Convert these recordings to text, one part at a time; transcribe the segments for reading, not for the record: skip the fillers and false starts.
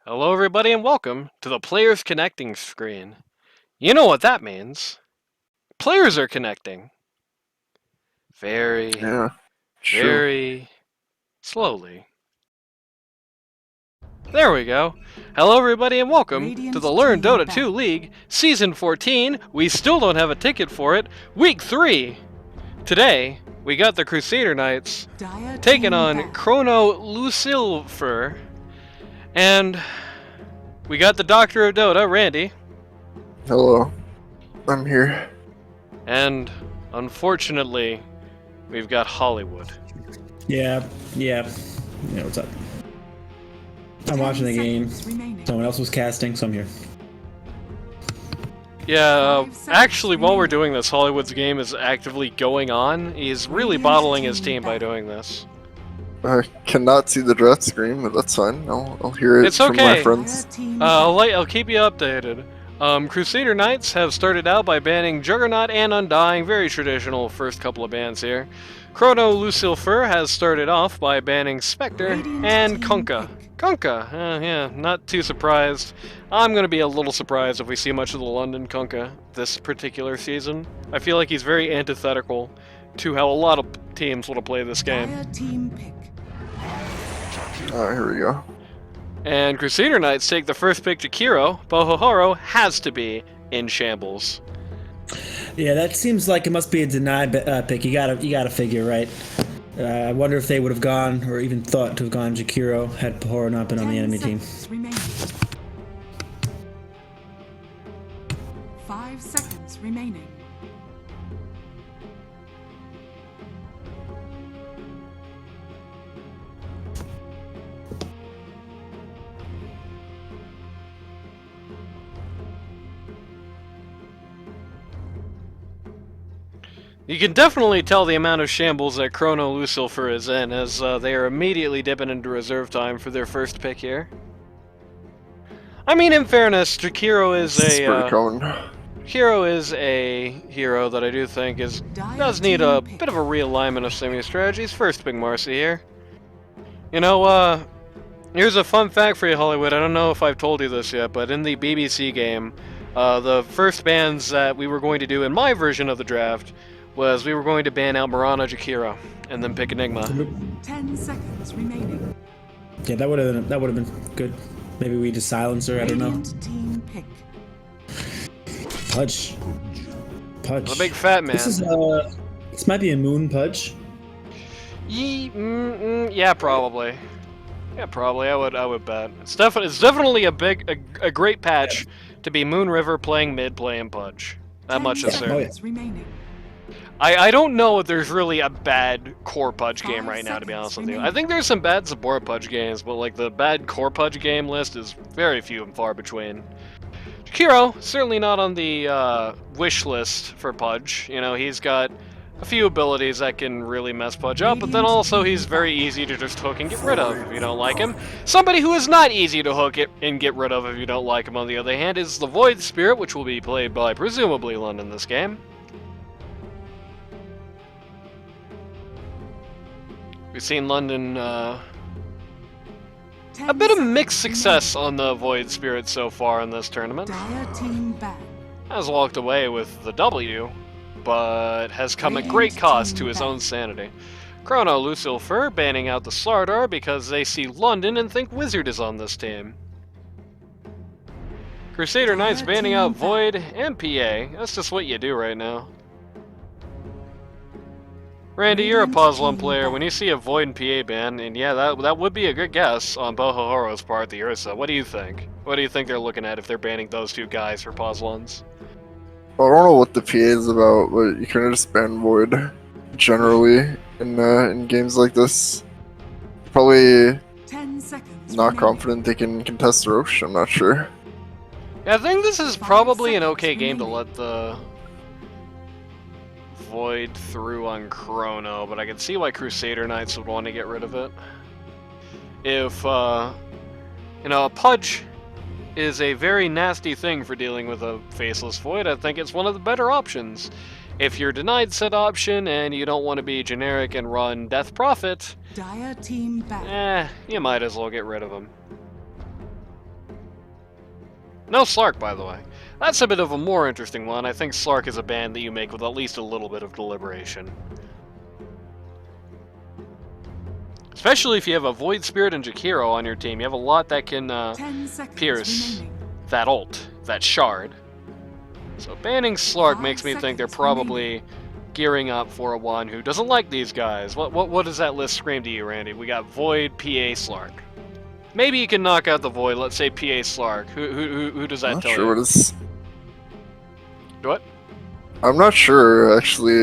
Hello, everybody, and welcome to the Players Connecting screen. You know what that means. Players are connecting. Very, Yeah, true. very slowly. There we go. Hello, everybody, and welcome to the Learn Dota 2 League, Season 14. We still don't have a ticket for it. Week 3. Today, we got the Crusader Knights taking on CHRONO LUCILFER. And we got the Doctor of Dota, Randy. Hello. I'm here. And unfortunately, we've got Hollywood. Yeah. What's up? I'm watching the game. Someone else was casting, so I'm here. Yeah, actually, while we're doing this, Hollywood's game is actively going on. He's really bottling his team by doing this. I cannot see the draft screen, but that's fine. I'll hear it It's from my okay. friends. I'll keep you updated. Crusader Knights have started out by banning Juggernaut and Undying, very traditional first couple of bans here. CHRONO LUCILFER has started off by banning Spectre and Kunkka. Yeah, not too surprised. I'm going to be a little surprised if we see much of the London Kunkka this particular season. I feel like he's very antithetical to how a lot of teams want to play this game. Here we go. And Crusader Knights take the first pick to Kiro. Pohohoro has to be in shambles. Yeah, that seems like it must be a denied pick. You gotta figure, right? I wonder if they would have gone, or even thought to have gone Jakiro had Pohohoro not been on the enemy team. 5 seconds remaining. You can definitely tell the amount of shambles that CHRONO LUCILFER is in, as they are immediately dipping into reserve time for their first pick here. I mean, in fairness, Jakiro is a hero that I do think does need a bit of a realignment of semi-strategies. First pick Marcy here. You know, here's a fun fact for you, Hollywood. I don't know if I've told you this yet, but in the BBC game, the first bans that we were going to do in my version of the draft was we were going to ban out Mirana Jakiro and then pick Enigma. 10 seconds remaining. Yeah, that would have been good. Maybe we just silence her. I don't know. Team pick. Pudge. The big fat man. This might be a moon Pudge. Yeah, probably. Yeah, probably. I would bet. It's definitely a great patch to be Moon River playing mid, playing Pudge. That much is certain. I don't know if there's really a bad core Pudge game right now, to be honest with you. I think there's some bad support Pudge games, but like the bad core Pudge game list is very few and far between. Kiro, certainly not on the wish list for Pudge. You know, he's got a few abilities that can really mess Pudge up, but then also he's very easy to just hook and get rid of if you don't like him. Somebody who is not easy to hook and get rid of if you don't like him, on the other hand, is the Void Spirit, which will be played by, presumably, London this game. We've seen London, a bit of mixed success on the Void Spirit so far in this tournament. Has walked away with the W, but has come at great cost to his own sanity. CHRONO LUCILFER banning out the Slardar because they see London and think Wizard is on this team. Crusader Knights banning out Void and PA. That's just what you do right now. Randy, you're a Puzzlin player. When you see a Void and PA ban, and yeah, that would be a good guess on Pohohoro's part, the Ursa. What do you think? What do you think they're looking at if they're banning those two guys for Puzzlins? Well, I don't know what the PA is about, but you can just ban Void generally in games like this. Probably 10 seconds not remaining. confident they can contest Roche, I'm not sure. Yeah, I think this is probably an okay game to let the Void through on CHRONO, but I can see why Crusader Knights would want to get rid of it. If, you know, a Pudge is a very nasty thing for dealing with a Faceless Void, I think it's one of the better options. If you're denied said option and you don't want to be generic and run Death Prophet, Dire team back. you might as well get rid of him. No Slark, by the way. That's a bit of a more interesting one. I think Slark is a ban that you make with at least a little bit of deliberation. Especially if you have a Void Spirit and Jakiro on your team. You have a lot that can 10 seconds pierce remaining. that ult, that shard. So banning Slark 5 makes me think they're seconds probably gearing up for a one who doesn't like these guys. What does that list scream to you, Randy? We got Void, PA, Slark. Maybe you can knock out the Void. Let's say PA Slark. Who does that I'm not tell sure you? what is. What? I'm not sure actually.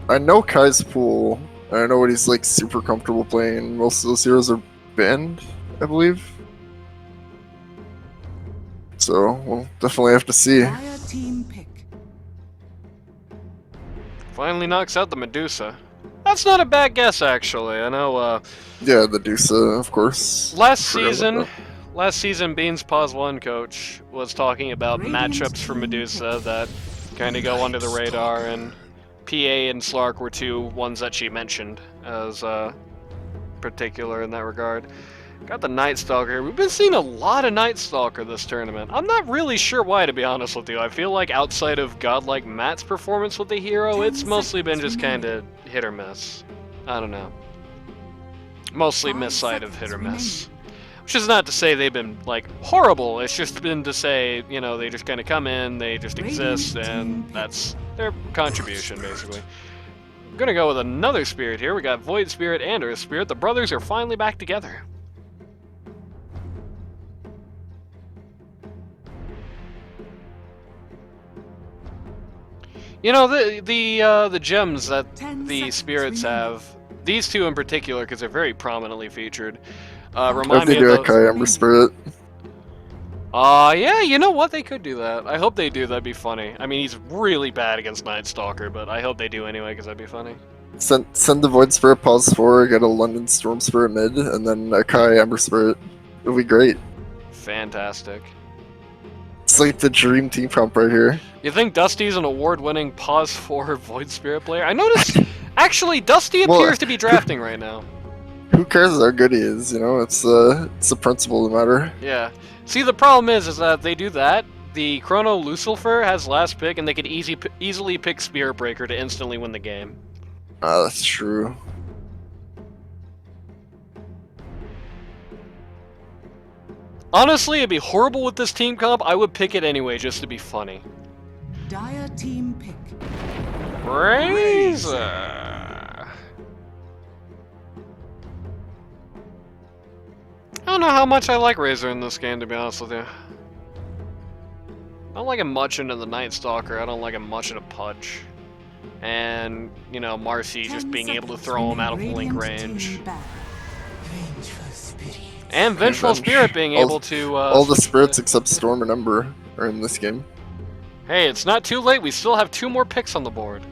I know Kai's pool. And I know what he's like super comfortable playing. Most of those heroes are banned, I believe. So we'll definitely have to see. Dire team pick. Finally knocks out the Medusa. That's not a bad guess, actually. I know, Yeah, the Dusa, of course. last Forgot about season, Bean's Pause 1 coach was talking about Radiant matchups for team Medusa pick. that kind of go under the radar, and PA and Slark were two ones that she mentioned as particular in that regard. Got the Night Stalker here. We've been seeing a lot of Night Stalker this tournament. I'm not really sure why, to be honest with you. I feel like outside of godlike Matt's performance with the hero, 10 it's mostly been seconds just kind of hit or miss. I don't know. Mostly 5 miss side of seconds hit or miss. remaining. Which is not to say they've been, like, horrible. It's just been to say, you know, they just kind of come in, they just exist, and that's their contribution, basically. I'm gonna go with another spirit here. We got Void Spirit and Earth Spirit. The brothers are finally back together. You know, the gems that 10 the seconds spirits remaining. have, these two in particular, because they're very prominently featured, I hope remind they me do of a Kai Ember Spirit. yeah, you know what? They could do that. I hope they do. That'd be funny. I mean, he's really bad against Night Stalker, but I hope they do anyway, because that'd be funny. Send the Void Spirit pause 4, get a London Storm Spirit mid, and then a Kai Ember Spirit. It'll be great. Fantastic. It's like the dream team comp right here. You think Dusty's an award-winning Pause 4 Void Spirit player? I noticed, actually, Dusty Well, appears to be drafting right now. Who cares how good he is? You know, it's the principle that matter. Yeah. See, the problem is that they do that. The Chrono Lucifer has last pick, and they could easily pick Spirit Breaker to instantly win the game. Ah, that's true. Honestly, it'd be horrible with this team comp. I would pick it anyway, just to be funny. Dire team pick. Razor. I don't know how much I like Razor in this game, to be honest with you. I don't like him much into the Night Stalker. I don't like him much into Pudge. And, you know, Marcy just 10 being able to seconds throw him out of remaining. link Radiant range. team back. And Vengeful Venge. Spirit being All- able to... All the switch spirits the- except Storm and Ember are in this game. Hey, it's not too late. We still have 2 more picks on the board.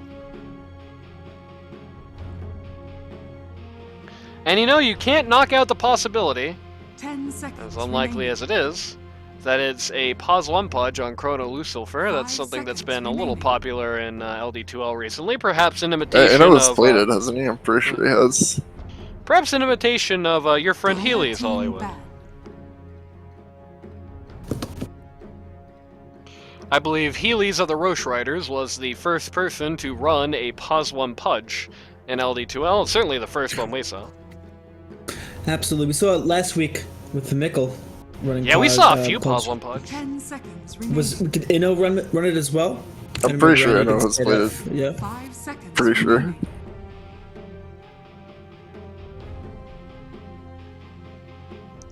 And you know, you can't knock out the possibility, 10 seconds as unlikely remaining. as it is, that it's a Pause 1 Pudge on Chrono Lucifer. That's 5 something that's seconds been a little remaining. popular in LD2L recently, perhaps in imitation And it was of... played it, hasn't he? I'm pretty sure he has. perhaps in imitation of your friend Dire Healy's team Hollywood. back. I believe Healy's of the Roche Riders was the first person to run a Pause 1 Pudge in LD2L, certainly the first one we saw. Absolutely. We saw it last week with the Mickle running. Yeah, we Pause, saw a few Pause. Pause 1 Pudge. 10 seconds remaining. Did Inno run it as well? I'm pretty sure Inno has played it. Yeah. 5 seconds Pretty sure. remaining.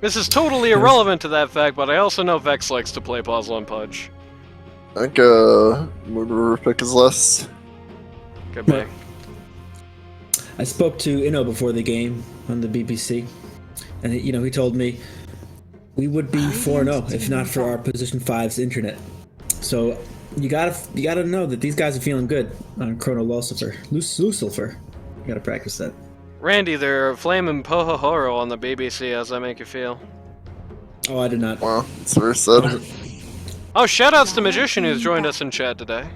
This is totally irrelevant to that fact, but I also know Vex likes to play Pause 1 Pudge. I think Moon River pick is less. Could be. I spoke to Inno before the game on the BBC, and he told me we would be 4-0 if not for our position 5's internet. So you gotta know that these guys are feeling good on Chrono Lucifer. Lucifer. You gotta practice that. Randy, they're flaming Pohohoro on the BBC. How's that make you feel? Oh, I did not. Wow, that's very sad. Oh, shoutouts to Magician who's joined us in chat today.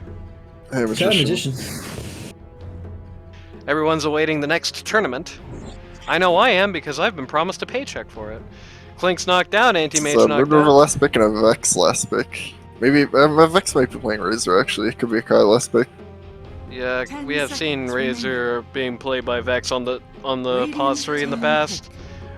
Hey, Shout out Magician. magician. Everyone's awaiting the next tournament. I know I am because I've been promised a paycheck for it. Clink's knocked down, Anti-Mage So knocked Moon River down. last pick and a Vex last pick. Maybe Vex might be playing Razor actually. It could be a Kai last pick. Yeah, 10 we have seen seconds Razor being played by Vex on the pause 3 in the past.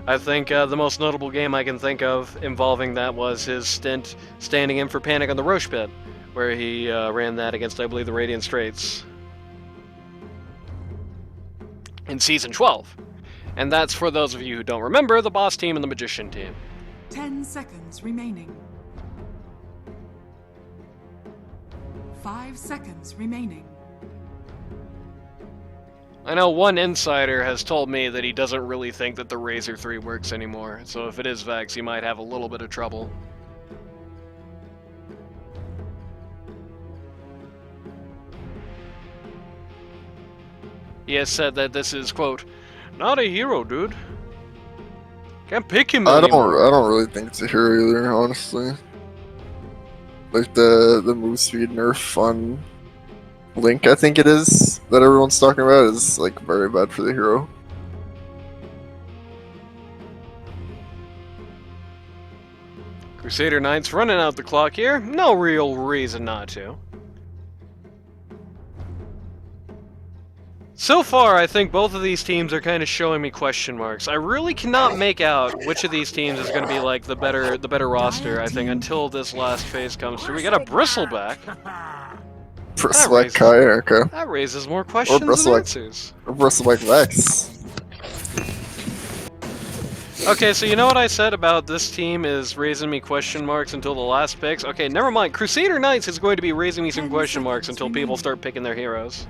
I think the most notable game I can think of involving that was his stint standing in for Panic on the Roche Pit, where he ran that against, I believe, the Radiant Straits in Season 12. And that's, for those of you who don't remember, the boss team and the Magician team. 10 seconds remaining. 5 seconds remaining. I know one insider has told me that he doesn't really think that the Razor 3 works anymore, so if it is Vex, he might have a little bit of trouble. He has said that this is, quote, not a hero, dude. Can't pick him anymore. I don't really think it's a hero either, honestly. Like the move speed nerf on Link, I think it is, that everyone's talking about, is like very bad for the hero. Crusader Knights running out the clock here. No real reason not to. So far, I think both of these teams are kind of showing me question marks. I really cannot make out which of these teams is going to be like the better roster, I think, until this last phase comes through. We got a Bristleback. Bristleback Kai, okay. That raises more questions than Bristleback. answers. Or Bristleback Vex. Okay, so you know what I said about this team is raising me question marks until the last picks? Okay, never mind. Crusader Knights is going to be raising me some question marks until people start picking their heroes.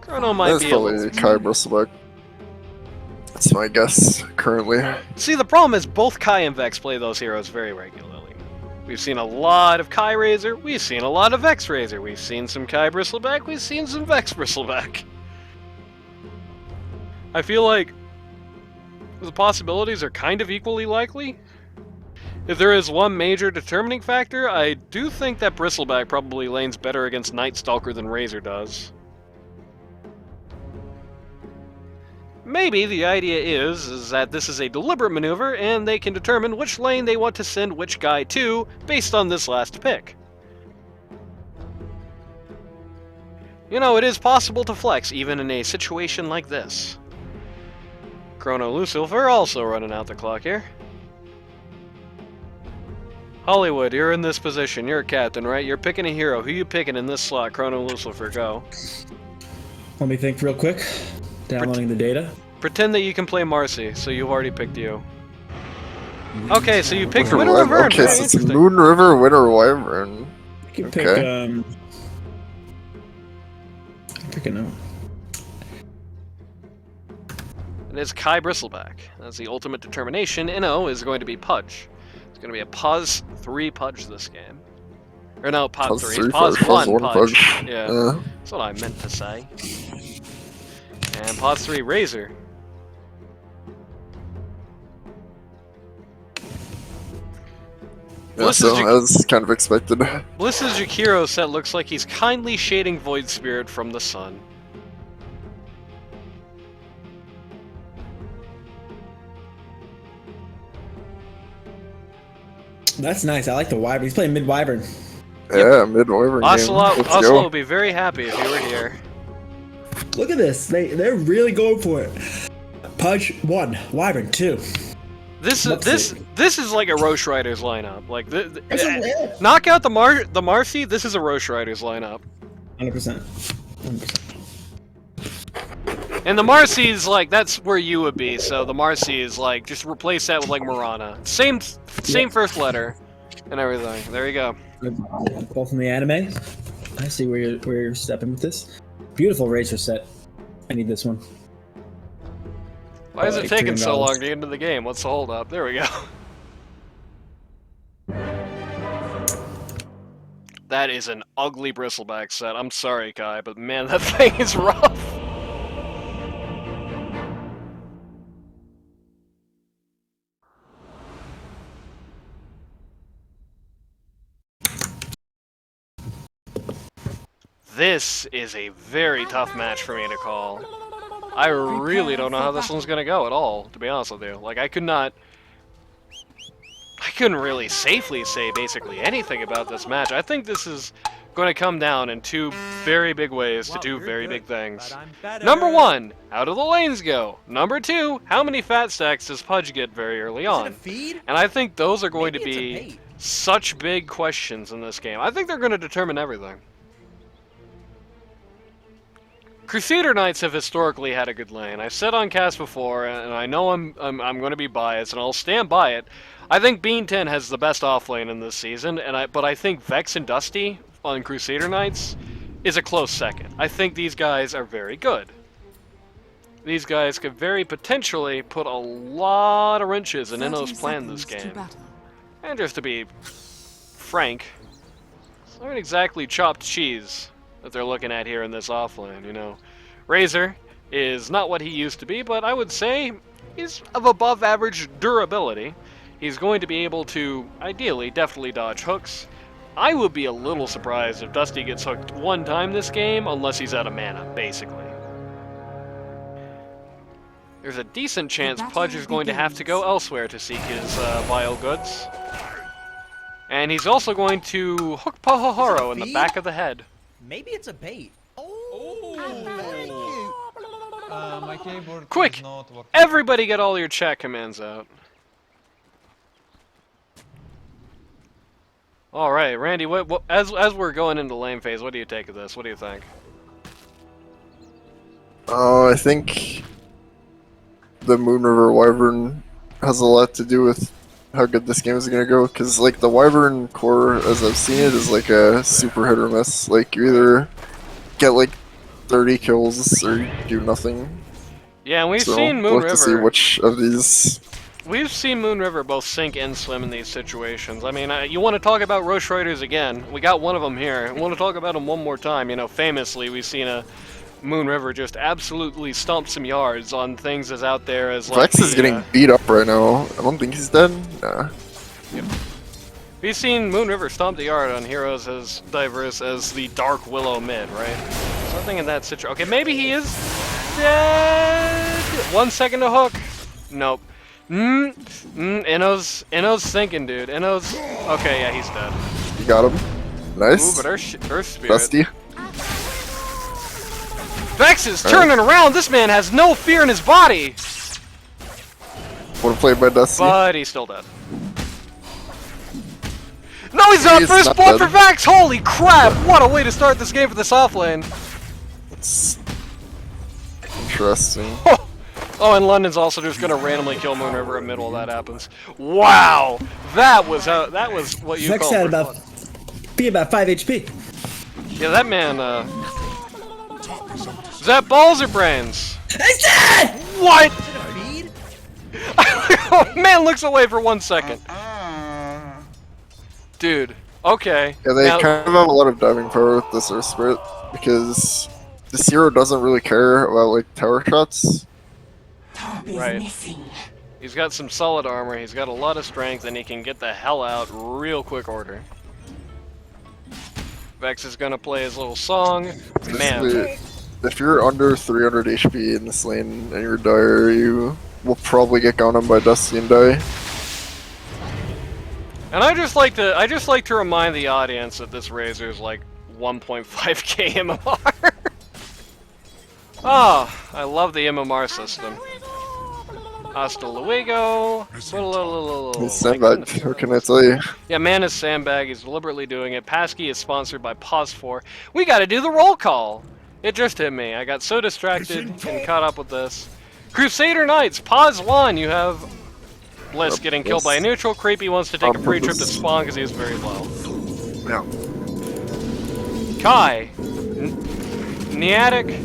Chrono might That's be probably Kai Bristleback. That's my guess, currently. See, the problem is both Kai and Vex play those heroes very regularly. We've seen a lot of Kai Razor, we've seen a lot of Vex Razor, we've seen some Kai Bristleback, we've seen some Vex Bristleback. I feel like the possibilities are kind of equally likely. If there is one major determining factor, I do think that Bristleback probably lanes better against Night Stalker than Razor does. Maybe the idea is that this is a deliberate maneuver, and they can determine which lane they want to send which guy to, based on this last pick. You know, it is possible to flex, even in a situation like this. Chrono Lucifer also running out the clock here. Hollywood, you're in this position, you're a captain, right? You're picking a hero. Who you picking in this slot? Chrono Lucifer, go. Let me think real quick. Downloading the data. Pretend that you can play Marcy, so you've already picked you. Okay, so you picked Winter Wyvern. Okay, so it's Moon River, Winter Wyvern. I can Okay. pick a note. It is Kai Bristleback. That's the ultimate determination. Inno is going to be Pudge. It's going to be a pause 3 Pudge this game. Or no, pause 3. It's pause 1 Pudge. Yeah, that's what I meant to say. And pause 3 Razor. Yeah, so as kind of expected. Bliss's Jakiro set looks like he's kindly shading Void Spirit from the sun. That's nice. I like the Wyvern. He's playing mid Wyvern. Yeah, mid Wyvern game. Ocelot would be very happy if you were here. Look at this. They're really going for it. Pudge 1, Wyvern 2. This is like a Roche Riders lineup. Like knock out the Marcy. This is a Roche Riders lineup. 100%. And the Marcy is like that's where you would be. So the Marcy is like just replace that with like Marana. Same first letter, and everything. There you go. Both from the anime. I see where you're stepping with this. Beautiful Razor set. I need this one. Why is it taking so long to get into the game? What's the hold up? There we go. That is an ugly Bristleback set. I'm sorry, Kai, but man, that thing is rough. This is a very tough match for me to call. I really don't know how this one's gonna go at all, to be honest with you. Like, I couldn't really safely say basically anything about this match. I think this is going to come down in two very big ways to do very big things. Number one, how do the lanes go? Number two, how many fat stacks does Pudge get very early on? And I think those are going to be such big questions in this game. I think they're going to determine everything. Crusader Knights have historically had a good lane. I've said on cast before, and I know I'm going to be biased, and I'll stand by it. I think Bean 10 has the best offlane in this season, but I think Vex and Dusty on Crusader Knights is a close second. I think these guys are very good. These guys could very potentially put a lot of wrenches in Inno's plan this game. And just to be frank, it's not exactly chopped cheese that they're looking at here in this offlane, you know. Razor is not what he used to be, but I would say he's of above average durability. He's going to be able to, ideally, definitely dodge hooks. I would be a little surprised if Dusty gets hooked one time this game, unless he's out of mana, basically. There's a decent chance Pudge is going to have to go elsewhere to seek his vile goods. And he's also going to hook Pohohoro in the back of the head. Maybe it's a bait. My keyboard Quick! is not working. Everybody get all your chat commands out. Alright, Randy, as we're going into lane phase, what do you take of this? What do you think? I think the Moon River Wyvern has a lot to do with how good this game is gonna go, because like the Wyvern core, as I've seen it, is like a super hit or miss. Like you either get like 30 kills or you do nothing. Yeah, and we've So seen we'll Moon have to see River. which of these. We've seen Moon River both sink and swim in these situations. I mean, you want to talk about Roche Riders again? We got one of them here. We want to talk about them one more time. You know, famously, we've seen a Moon River just absolutely stomp some yards on things as out there as like Vex is getting beat up right now. I don't think he's dead. Nah. Yep. We've seen Moon River stomp the yard on heroes as diverse as the Dark Willow mid, right? Something in that situation. Okay, maybe he is dead. 1 second to hook. Nope. Inno's thinking, dude. Inno's... Okay, yeah, he's dead. You got him. Nice. Ooh, but Earth Spirit. Dusty. Vex is turning around! This man has no fear in his body! Wanna play by Dusty? But he's still dead. No, he's not! He's First not blood dead. for Vex! Holy crap! What a way to start this game for this offlane! It's interesting. Oh, and London's also just gonna randomly kill Moon River in the middle of that happens. Wow! That was what you Vex call had for about fun. 5 HP. Yeah, that man, is that balls or brains? He's dead! What? Is it a feed? Oh, man looks away for 1 second. Dude, okay. Yeah, they Now- kind of have a lot of diving power with this Earth Spirit, because this hero doesn't really care about like tower shots. Right. He's got some solid armor, he's got a lot of strength, and he can get the hell out real quick order. Vex is gonna play his little song. Man, Basically, if you're under 300 HP in this lane and you're dire, you will probably get gone on by Dusty and die. and I just like to remind the audience that this Razor is like 1.5k MMR. Oh, I love the MMR system. Hasta luego. He's sandbagged, what can I tell you? Yeah, man is sandbag. He's deliberately doing it. Pasky is sponsored by Pause4. We gotta do the roll call. It just hit me. I got so distracted and caught up with this. Crusader Knights, Pause 1. You have Bliss getting killed by a neutral. Creepy wants to take a free trip to spawn because he is very low. Yeah. Kai. Niatic.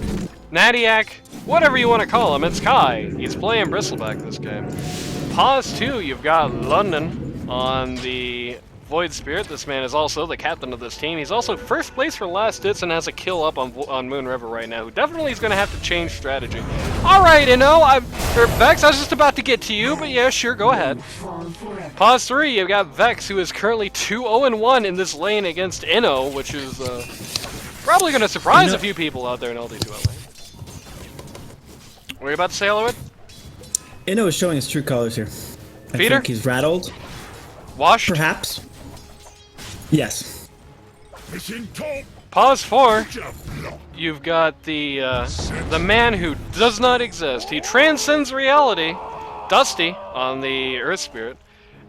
Natiak. Whatever you want to call him, it's Kai. He's playing Bristleback this game. Pause 2, you've got London on the Void Spirit. This man is also the captain of this team. He's also first place for last hits and has a kill up on Moon River right now, who definitely is going to have to change strategy. Alright, Vex, I was just about to get to you, but yeah, sure, go ahead. Pause 3, you've got Vex, who is currently 2-0-1 in this lane against Inno, which is probably going to surprise a few people out there in LD2 lane. What are you about to say, Eloid? Inno is showing his true colors here. I Peter? think he's rattled, Washed? perhaps. Yes. Pause 4. You've got the man who does not exist. He transcends reality. Dusty on the Earth Spirit.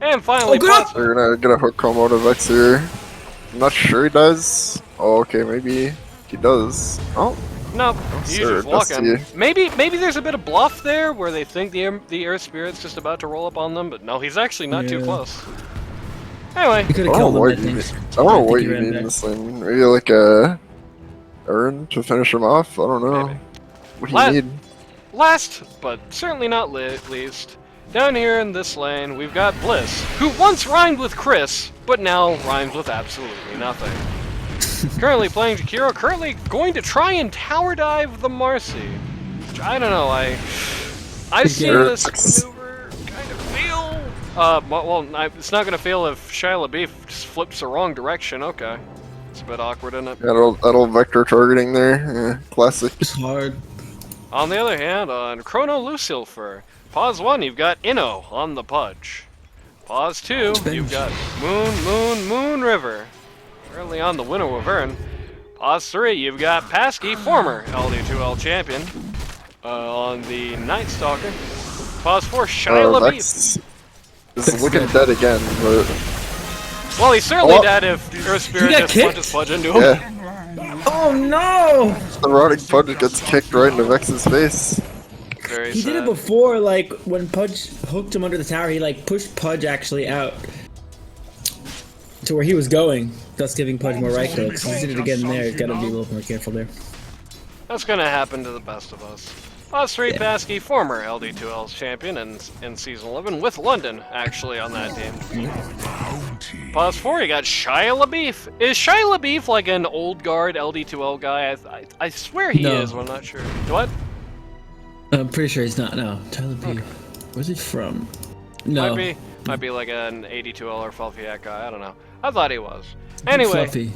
And finally, pause. They're gonna get a hook combo to Vex here. I'm not sure he does. Oh, okay, maybe he does. Oh, No, he's sir, just walking. Dusty. Maybe there's a bit of bluff there where they think the Earth Spirit's just about to roll up on them, but no, he's actually not too Yeah. close. Anyway, He could I have don't know killed him, what I you think. need. I don't know think what he you ran need in back. this lane. Maybe like a urn to finish him off. I don't know. Maybe. What do you need? last but certainly not least, down here in this lane, we've got Bliss, who once rhymed with Chris, but now rhymes with absolutely nothing. Currently playing Jakiro, currently going to try and tower dive the Marcy. Which I don't know, I see this maneuver kind of fail. It's not gonna fail if Shia LaBeouf just flips the wrong direction. Okay, it's a bit awkward, isn't it? Yeah, that'll vector targeting there. Yeah, classic. It's hard. On the other hand, on CHRONO LUCILFER, pause 1, you've got Inno on the Pudge. Pause 2, you've got Moon River, currently on the Winter Wyvern. Pause 3, you've got Pasky, former LD2L champion, on the Night Stalker. Pause 4, Shia LaBeouf. Vex is looking dead again, but Well, he's certainly dead if Earth Spirit got just kicked? punches Pudge into him. yeah, Oh no! the rotting Pudge gets kicked right into Vex's face. Very He did it sad. before, like when Pudge hooked him under the tower. He like pushed Pudge actually out to where he was going, thus giving Pudge more right clicks. He did it again there. He's got to be a little more careful there. That's gonna happen to the best of us. Pause 3, Pasky, former LD2L's champion in Season 11, with London, actually, on that team. Pause 4, you got Shia LaBeouf. Is Shia LaBeouf like an old guard LD2L guy? I swear he No. is, but I'm not sure. What? I'm pretty sure he's not. No, Tyler B. Where's he from? No, Might be like an 82L or Felfiat guy, I don't know. I thought he was. Anyway, Fluffy.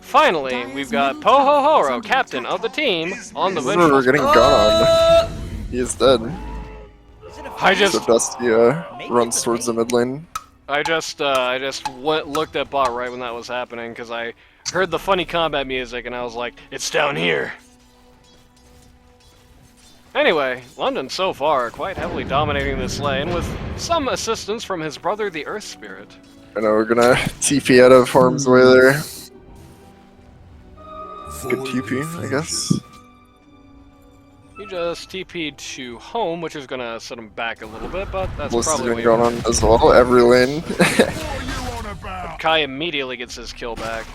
finally, we've got Pohohoro, captain of the team, on the bench. We're getting gone. He is dead. I just So Dusty runs towards the mid lane. I just looked at bot right when that was happening because I heard the funny combat music and I was like, it's down here. Anyway, London so far quite heavily dominating this lane with some assistance from his brother, the Earth Spirit. I know we're gonna TP out of harm's way there. Good TP, I guess. He just TP'd to home, which is gonna set him back a little bit, but that's Bliss has probably been going on as well. Every lane. Kai immediately gets his kill back.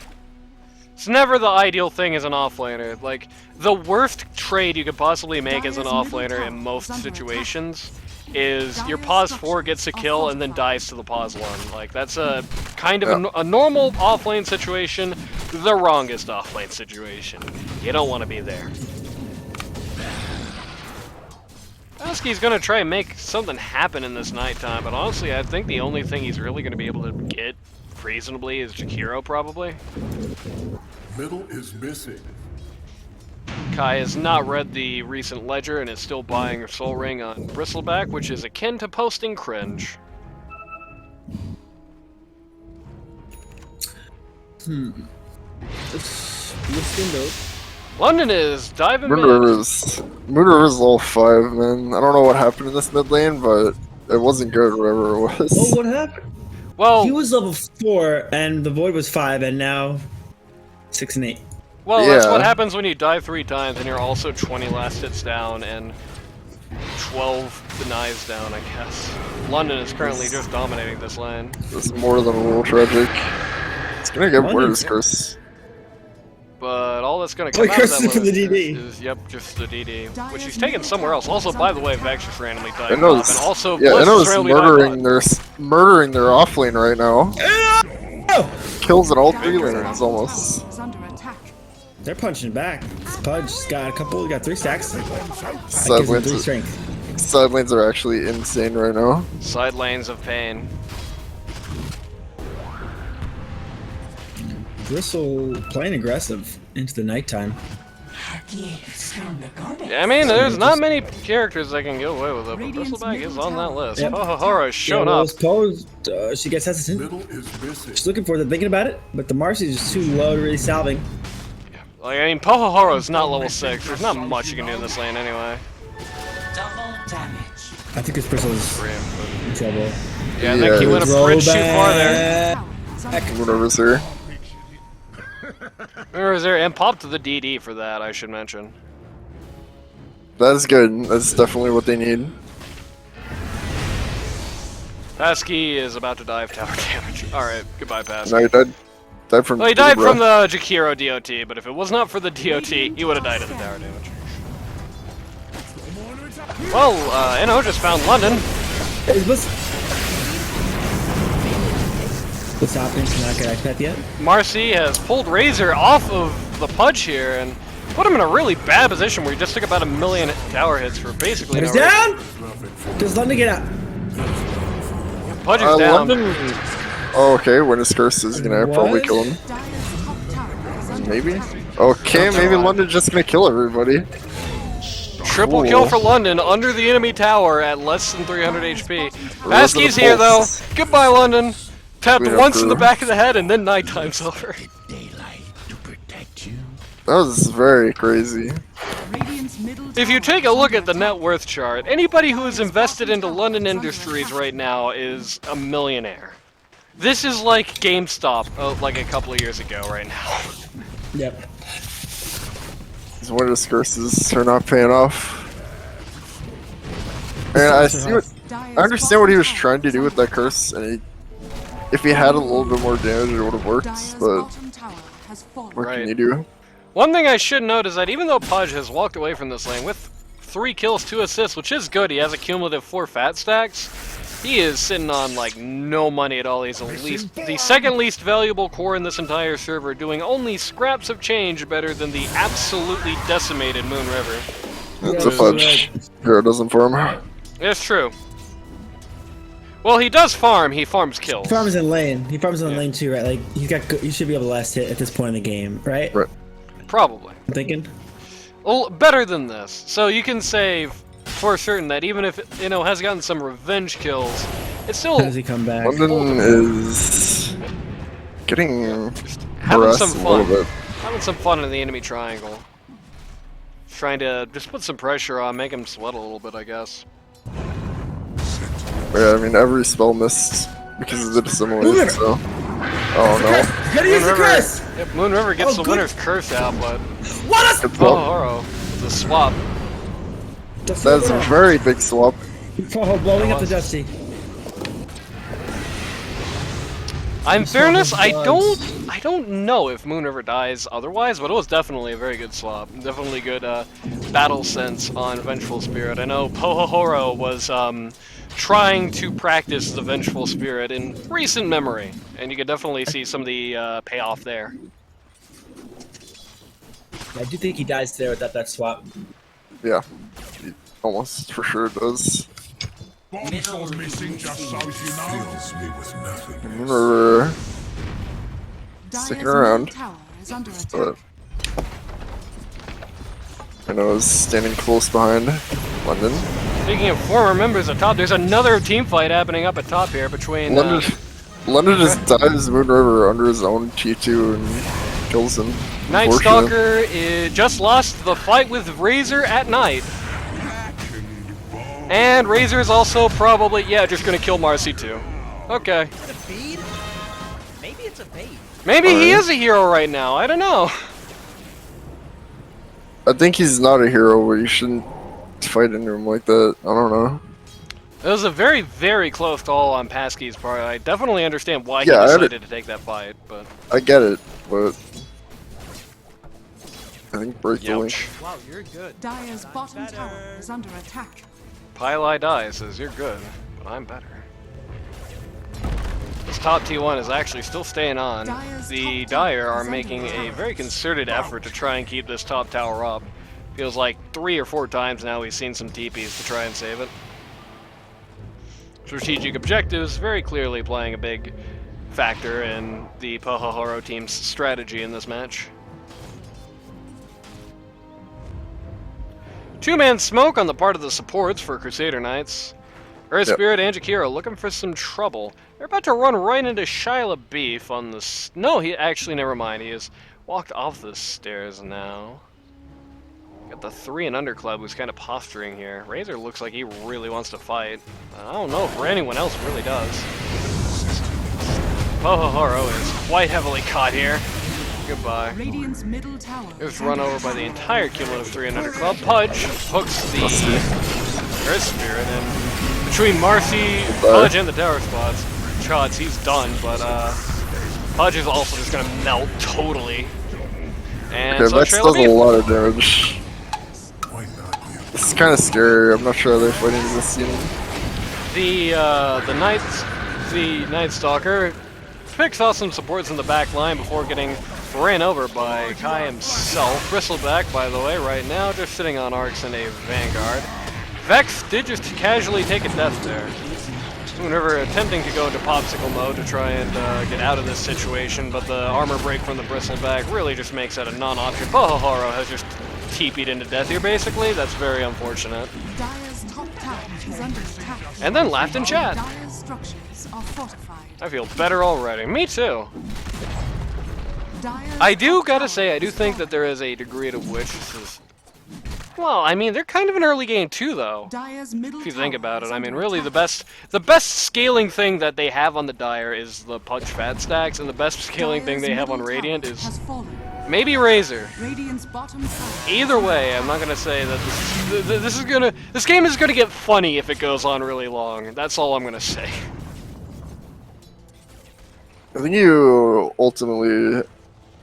It's never the ideal thing as an offlaner. Like, the worst trade you could possibly make as an offlaner in most situations is your pause 4 gets a kill and then dies to the pause 1. Like, that's a kind of a normal offlane situation, the wrongest offlane situation. You don't want to be there. Husky's gonna try and make something happen in this nighttime, but honestly, I think the only thing he's really gonna be able to get reasonably is Jakiro, probably. Middle is missing. Kai has not read the recent ledger and is still buying a Soul Ring on Bristleback, which is akin to posting cringe. London is diving Moon mid. River's level 5, man. I don't know what happened in this mid lane, but it wasn't good, whatever it was. Oh, what happened? Well, He was level 4, and the Void was 5, and now 6 and 8. well, that's Yeah. what happens when you die 3 times and you're also 20 last hits down and 12 denies down, I guess. London is currently just dominating this lane. It's more than a little tragic. It's gonna get London- worse, Chris. But all that's going to come out of Chris that is for the list DD. is, yep, just the DD, which he's taken somewhere else. Also, by the way, Vex just randomly died I know off, and also yeah, I Bliss know just it's randomly died murdering their offlane right now. Oh! Kills in all 3 lanes almost. Is under attack. They're punching back. Pudge's got a couple, got 3 stacks. That Side gives him 3 lanes, strength. side lanes are actually insane right now. Side lanes of pain. Bristle playing aggressive into the nighttime. Yeah, I mean, there's not many characters that can get away with it, but Bristleback is on that list. Yep. Pohohoro's showing well, up. Suppose she gets hesitant. Middle is missing. She's looking for it, thinking about it, but the Marcy's is too low to really salving. Like, I mean, Pohohoro's not level 6. There's not much you can do in this lane anyway. I think this Bristle's in trouble. Yeah, I think he went a bridge too far there. Whatever's here. Whatever's there, and popped the DD for that, I should mention. That's good. That's definitely what they need. Pasky is about to die of tower damage. Alright, goodbye, Pasky. No, he died from. Well, he died from the CHRONO DOT, but if it was not for the DOT, he would have died of the tower damage. Well, Inno just found London. What's happening? Can I get that yet? Marcy has pulled Razor off of the Pudge here and put him in a really bad position where he just took about 1 million tower hits for basically no He's reason. down! Does London get out? Pudge is down. London. Oh, okay. When his curse is gonna probably kill him. Maybe. Okay, maybe London's just gonna kill everybody. Triple kill for London under the enemy tower at less than 300 HP. Pasky's here though. Goodbye, London. Tapped once in the back of the head and then nighttime's over. That was very crazy. If you take a look at the net worth chart, anybody who is invested into London Industries right now is a millionaire. This is like GameStop, like a couple of years ago right now. Yep. These Winter's curses are not paying off. And I understand what he was trying to do with that curse, and if he had a little bit more damage, it would have worked. But what can you do? One thing I should note is that even though Pudge has walked away from this lane with 3 kills, 2 assists, which is good, he has a cumulative 4 fat stacks, he is sitting on like no money at all. He's the second least valuable core in this entire server, doing only scraps of change better than the absolutely decimated Moon River. It's a Pudge. Hero doesn't farm. It's true. Well, he does farm. He farms kills. He farms in lane. He farms in lane too, right? Like he should be able to last hit at this point in the game, right? Right. Probably. I'm thinking. Well, better than this. So you can say for certain that even if has gotten some revenge kills, it's still. How does he come back? London is getting having some harassed a fun. little bit. Having some fun in the enemy triangle. Trying to just put some pressure on, make him sweat a little bit, I guess. Yeah, I mean every spell missed because of the dissimilation. So. Oh no. Gotta use the curse! Yep, Moon River gets the winner's curse out, but What a Pohohoro is a swap. That's a very big swap. Blowing up the Dusty. In fairness, I don't know if Moon River dies otherwise, but it was definitely a very good swap. Definitely good battle sense on Vengeful Spirit. I know Pohohoro was trying to practice the Vengeful Spirit in recent memory, and you could definitely see some of the payoff there. I do think he dies there with that swap. Yeah, he almost for sure does. Bombshell missing, just so you know. Fills me with nothing. We're sticking around, but I know is standing close behind London. Speaking of former members at top, there's another team fight happening up at top here between. London just dives Moon River under his own T2 and kills him. Night Stalker just lost the fight with Razor at night. And Razor is also probably, just gonna kill Marcy too. Okay. Is it a feed? Maybe it's a bait. Maybe he is a hero right now, I don't know. I think he's not a hero, but you shouldn't fight into him like that. I don't know. It was a very, very close call on Pasky's part. I definitely understand why he decided to take that fight, but... I get it, but... I think break the link. Wow, you're good. Dire's bottom tower is under attack. Pylai Die says, you're good, but I'm better. This top T1 is actually still staying on. The Dire are making a very concerted effort to try and keep this top tower up. Feels like 3 or 4 times now we've seen some TPs to try and save it. Strategic objectives very clearly playing a big factor in the Pohohoro team's strategy in this match. Two-man smoke on the part of the supports for Crusader Knights. Earth Spirit and Jakiro looking for some trouble. They're about to run right into Shia LaBeouf on the... No, he actually, never mind. He has walked off the stairs now. Got the 3 and under club who's kind of posturing here. Razor looks like he really wants to fight. I don't know if anyone else really does. Pohohoro is quite heavily caught here. Goodbye. Radiant's middle tower. It's run over by the entire cumulative 3 and under club. Pudge hooks the Earth Spirit, and between Marcy, Pudge, and the tower shots, he's done, but Pudge is also just gonna melt totally. And okay, so Vex does a lot of damage. This is kind of scary. I'm not sure how they're fighting this scene. The Night Stalker picks off some supports in the back line before getting ran over by Kai himself. Bristleback, by the way, right now, just sitting on arcs in a Vanguard. Vex did just casually take a death there. Whenever attempting to go into popsicle mode to try and get out of this situation, but the armor break from the Bristleback really just makes that a non-option. Pohohoro has just TP'd into death here, basically. That's very unfortunate. Dire's top tower is under attack. And then laughed in chat. Dire's structures are fortified. I feel better already. Me too. Dire's I do top gotta tower say, I do is think that there is a degree to which this is... Well, I mean, they're kind of an early game too, though. Dire's middle If you think tower about it, is I mean, under really, attack. the best scaling thing that they have on the Dire is the Pudge Fat Stacks, and the best scaling thing Dire's they have on middle Radiant tower is has fallen. maybe Razor. Radiant's bottom tower. Either way, I'm not gonna say that this game is gonna get funny if it goes on really long. That's all I'm gonna say. I think you ultimately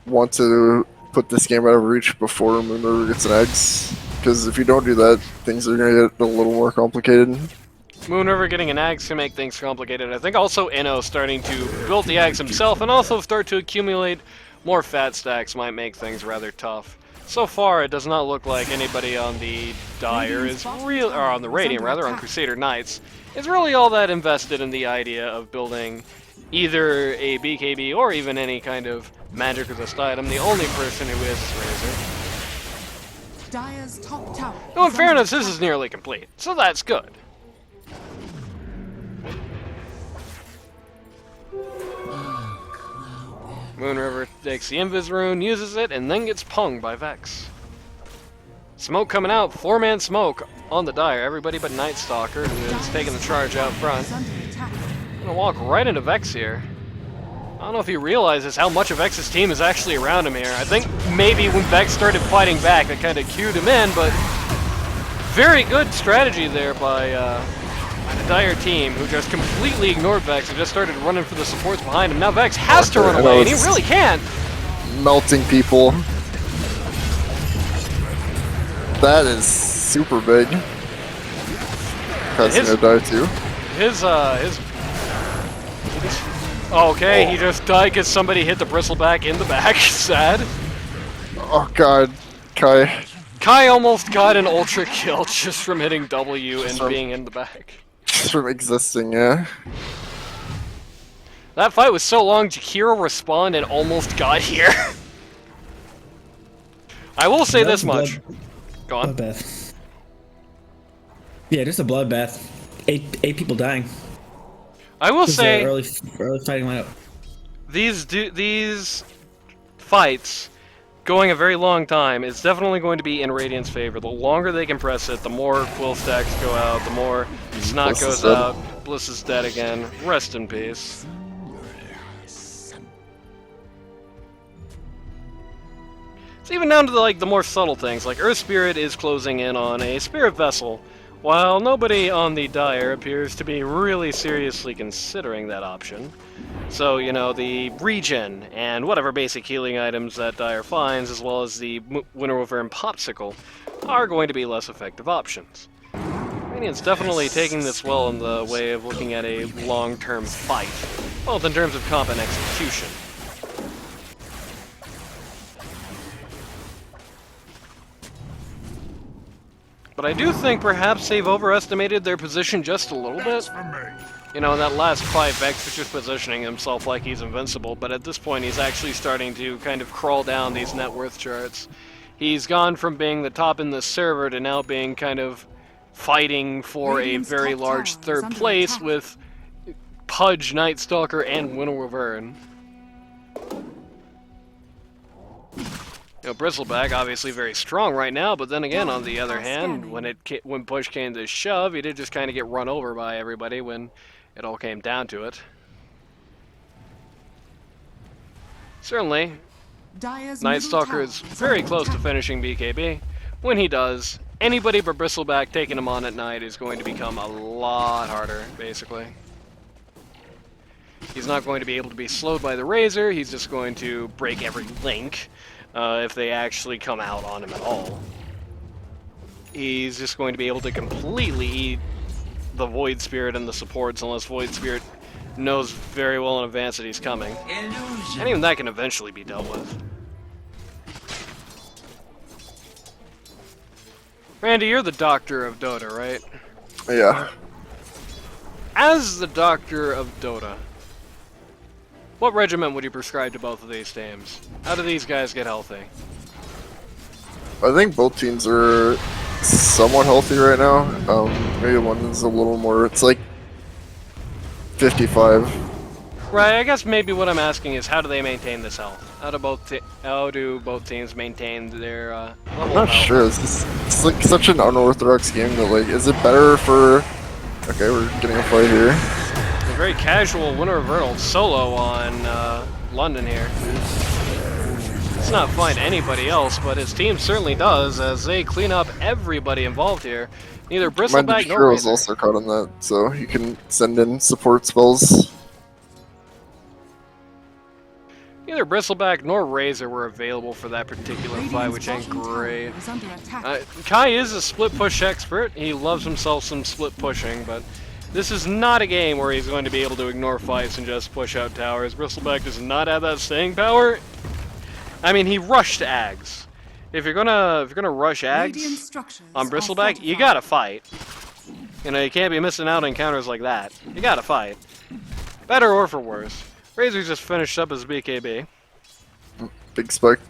want to put this game out of reach before Moon River gets an eggs, because if you don't do that, things are going to get a little more complicated. Moon River getting an axe can make things complicated. I think also Inno starting to build the axe himself and also start to accumulate more fat stacks might make things rather tough. So far, it does not look like anybody on the Dire is real, or on the Radiant rather, on Crusader Knights, is really all that invested in the idea of building either a BKB or even any kind of magic resist item. The only person who is Razor. Dire's top tower. Though in is fairness, under this is nearly complete, so that's good. Moon River takes the Invis rune, uses it, and then gets punged by Vex. Smoke coming out, 4-man smoke on the Dire. Everybody but Night Stalker, who is taking the charge out front. is under attack. Gonna walk right into Vex here. I don't know if he realizes how much of Vex's team is actually around him here. I think maybe when Vex started fighting back, that kind of cued him in, but very good strategy there by the Dire team, who just completely ignored Vex and just started running for the supports behind him. Now Vex has to run away, and he really can't. Melting people. That is super big. That's gonna die too. Okay, he just died because somebody hit the Bristleback in the back. Sad. Oh god, Kai. Kai almost got an ultra kill just from hitting W and being in the back. Just from existing, yeah. That fight was so long, Jakiro respawned and almost got here. I will say this much. Go on. Bloodbath. Yeah, just a bloodbath. Eight people dying. I will say early fighting lineup. These fights going a very long time is definitely going to be in Radiant's favor. The longer they can press it, the more quill stacks go out, the more Snot Bliss goes is dead. out. Bliss is dead again. Rest in peace. It's even down to the more subtle things, like Earth Spirit is closing in on a Spirit Vessel, while nobody on the Dire appears to be really seriously considering that option. So, you know, the regen and whatever basic healing items that Dire finds, as well as the Winter Wolfer and Popsicle, are going to be less effective options. Radiant's definitely taking this well in the way of looking at a long-term fight, both in terms of comp and execution. But I do think perhaps they've overestimated their position just a little bit. You know, in that last fight, Vex was just positioning himself like he's invincible, but at this point he's actually starting to kind of crawl down these net worth charts. He's gone from being the top in the server to now being kind of fighting for Radiant's a very top large tower is third under place attack. with Pudge, Night Stalker, and Winnow Wyvern. You know, Bristleback obviously very strong right now, but then again, on the other hand, when push came to shove, he did just kind of get run over by everybody when it all came down to it. Certainly, Dire's Night middle Stalker tower is very under close to attack. finishing BKB. When he does, anybody but Bristleback taking him on at night is going to become a lot harder, basically. He's not going to be able to be slowed by the Razor, he's just going to break every link if they actually come out on him at all. He's just going to be able to completely eat the Void Spirit and the supports unless Void Spirit knows very well in advance that he's coming. And even that can eventually be dealt with. Randy, you're the doctor of Dota, right? Yeah. As the doctor of Dota, what regimen would you prescribe to both of these teams? How do these guys get healthy? I think both teams are somewhat healthy right now. Maybe one is a little more. It's like 55. Right, I guess maybe what I'm asking is how do they maintain this health? How do both teams maintain their level I'm of not health? sure. It's like such an unorthodox game that like, is it better for? Okay, we're getting a fight here. A very casual Winter Vernal solo on London here. Let's not find anybody else, but his team certainly does as they clean up everybody involved here. Neither Mind Bristleback the nor Hero's Razor. also caught on that, so you can send in support spells. Neither Bristleback nor Razor were available for that particular fight, Radiant's which ain't bottom tower great. is under attack. Kai is a split push expert. He loves himself some split pushing, but this is not a game where he's going to be able to ignore fights and just push out towers. Bristleback does not have that staying power. I mean, he rushed Ags. If you're gonna rush Radiant Ags structures on are Bristleback, you fortified. gotta fight. You know, you can't be missing out on counters like that. You gotta fight. Better or for worse. Razor just finished up his BKB. Big spike.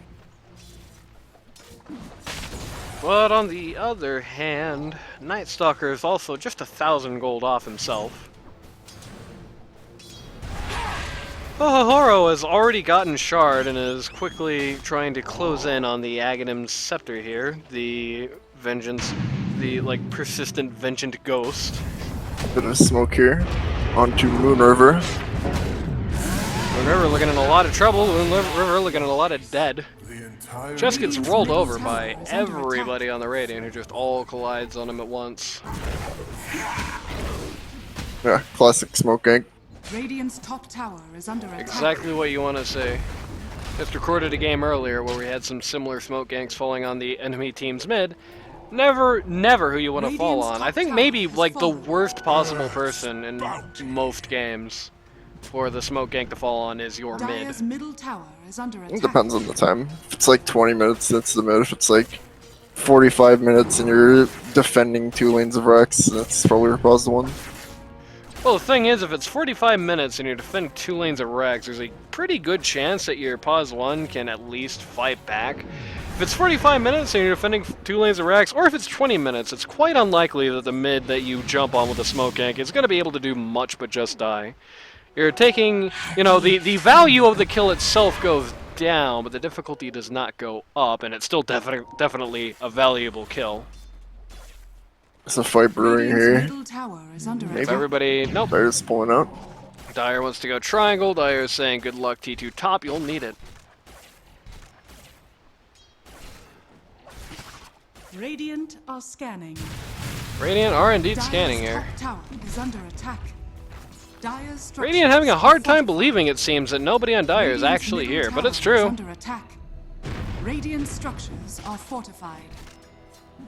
But on the other hand, Night Stalker is also just 1,000 gold off himself. Pohohoro has already gotten Shard and is quickly trying to close in on the Aghanim's Scepter here. The vengeance, the like persistent vengeant ghost. Bit of smoke here. Onto Moon River. Moon River looking in a lot of trouble. Moon River looking at a lot of dead. The entire Just gets Radiant's rolled middle over tower by is under everybody on the Radiant who just all collides on him at once. Yeah, classic smoke gank. Radiant's top tower is under attack. Exactly what you want to see. Just recorded a game earlier where we had some similar smoke ganks falling on the enemy team's mid. Never who you want to fall Radiant's on. I top think tower maybe has like the fallen. worst possible person in most games for the smoke gank to fall on is your mid. Dire's middle tower is under It attack. depends on the time. If it's like 20 minutes, that's the mid. If it's like 45 minutes and you're defending 2 lanes of Rex, that's probably your pause one. Well, the thing is, if it's 45 minutes and you're defending 2 lanes of Rex, there's a pretty good chance that your pause 1 can at least fight back. If it's 45 minutes and you're defending 2 lanes of Rex, or if it's 20 minutes, it's quite unlikely that the mid that you jump on with a smoke gank is going to be able to do much but just die. You're taking, you know, the value of the kill itself goes down, but the difficulty does not go up, and it's still definitely a valuable kill. There's a fight brewing Radiant's here. middle tower is under Maybe. If attack. everybody, nope. Dire's pulling out. Dire wants to go triangle. Dire is saying, good luck T2 top, you'll need it. Radiant are scanning. Radiant are indeed Dire's scanning here. top tower is under attack. Dire's structures Radiant having a are hard time fortified. believing, it seems, that nobody on Dire is Radiant's actually middle here, but tower it's is true. under attack. Radiant structures are fortified.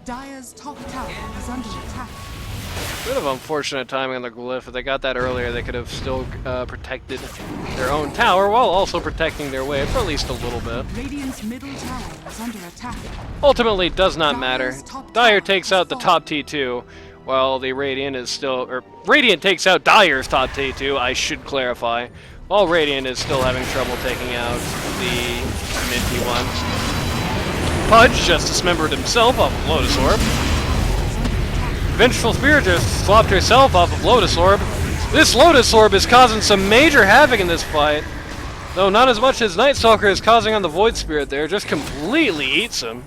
Dire's top tower is under attack. Bit of unfortunate timing on the glyph. If they got that earlier, they could have still protected their own tower while also protecting their wave for at least a little bit. Radiant's middle tower is under attack. Ultimately, it does not matter. Dire's top Dire tower takes has out the fallen. top T2, while the Radiant is still, or Radiant takes out Dire's top T2, I should clarify, while Radiant is still having trouble taking out the mid T1. Pudge just dismembered himself off of Lotus Orb. Vengeful Spirit just swapped herself off of Lotus Orb. This Lotus Orb is causing some major havoc in this fight. Though not as much as Night Stalker is causing on the Void Spirit there, just completely eats him.